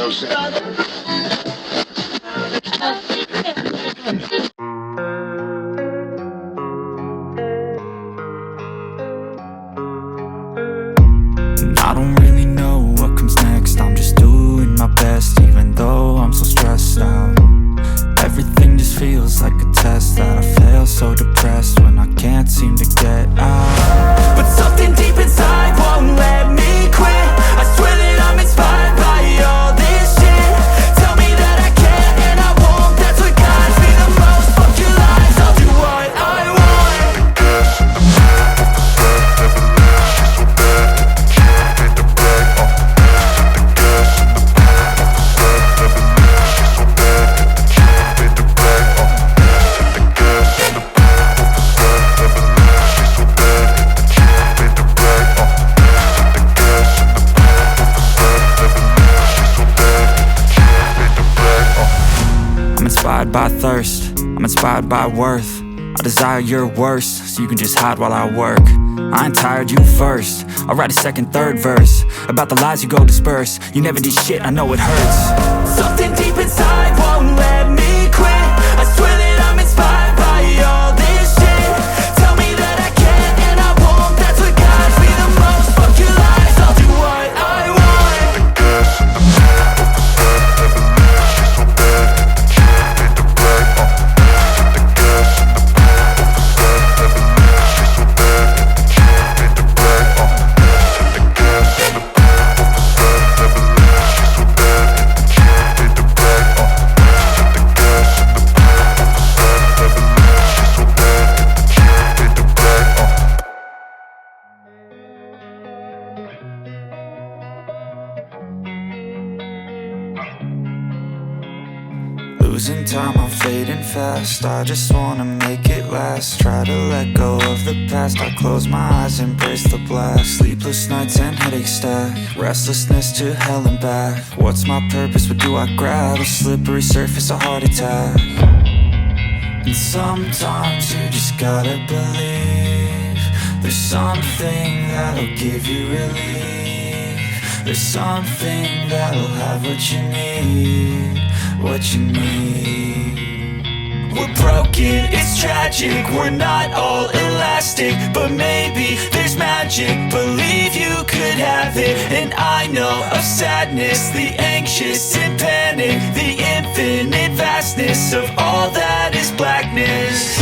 I don't really know what comes next. I'm just doing my best, even though I'm so stressed out. Everything just feels like a test that I fail, so depressed when I can't seem to get out. But something deep inside won't let me quit. I swear that I'm inspired by all this shit. Tell me that I can and I won't. That's what guides me the most. Fuck your lies, I'll do what I want. Inspired by thirst, I'm inspired by worth. I desire your worst, so you can just hide while I work. I ain't tired, you first. I'll write a second, third verse about the lies you go disperse. You never did shit, I know it hurts. Something deep inside won't let me quit. I swear that I'm inspired by all this shit. Tell me that I can and I won't. That's what guides me the most. Fuck your lies, I'll do what I want. Losing time, I'm fading fast. I just wanna make it last. Try to let go of the past. I close my eyes, embrace the blast. Sleepless nights and headaches stack. Restlessness to hell and back. What's my purpose? What do I grab? A slippery surface, a heart attack. And sometimes you just gotta believe there's something that'll give you relief. There's something that'll have what you need. What you need. We're broken, it's tragic. We're not all elastic, but maybe there's magic. Believe you could have it. And I know of sadness, the anxious and panic, the infinite vastness of all that is blackness.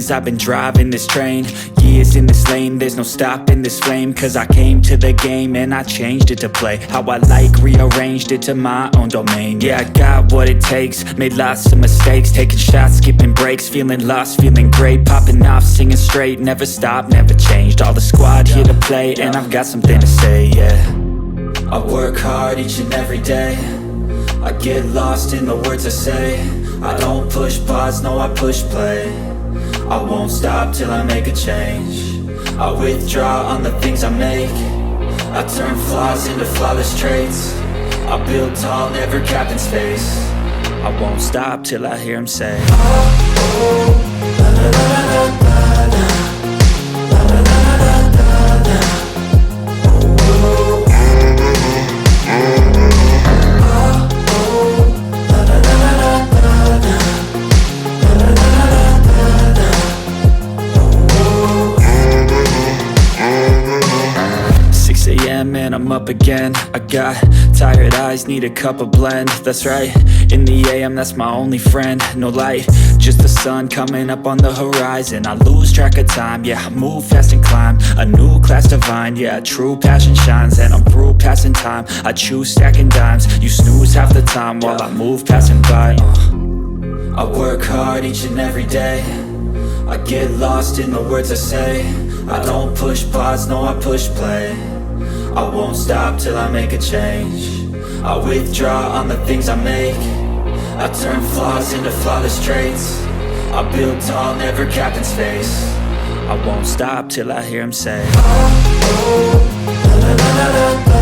years I've been driving this train, years in this lane, there's no stopping this flame. Cause I came to the game and I changed it to play how I like, rearranged it to my own domain. Yeah, I got what it takes, made lots of mistakes, taking shots, skipping breaks, feeling lost, feeling great, popping off, singing straight, never stopped, never changed. All the squad here to play, and I've got something to say, yeah. I work hard each and every day, I get lost in the words I say. I don't push pause, no I push play. I won't stop till I make a change. I withdraw on the things I make. I turn flaws into flawless traits. I build tall, never capped in space. I won't stop till I hear him say, oh, oh, la, la, la, la, la, la, la, la, la, la, la, la. And I'm up again. I got tired eyes, need a cup of blend. That's right, in the AM, that's my only friend. No light, just the sun coming up on the horizon. I lose track of time, yeah, I move fast and climb a new class divine, yeah, true passion shines. And I'm through passing time, I choose stacking dimes. You snooze half the time while I move passing by. I work hard each and every day, I get lost in the words I say. I don't push pause, no I push play. I won't stop till I make a change. I withdraw on the things I make. I turn flaws into flawless traits. I build tall, never capped in space. I won't stop till I hear him say, oh, oh, la, la, la, la, la.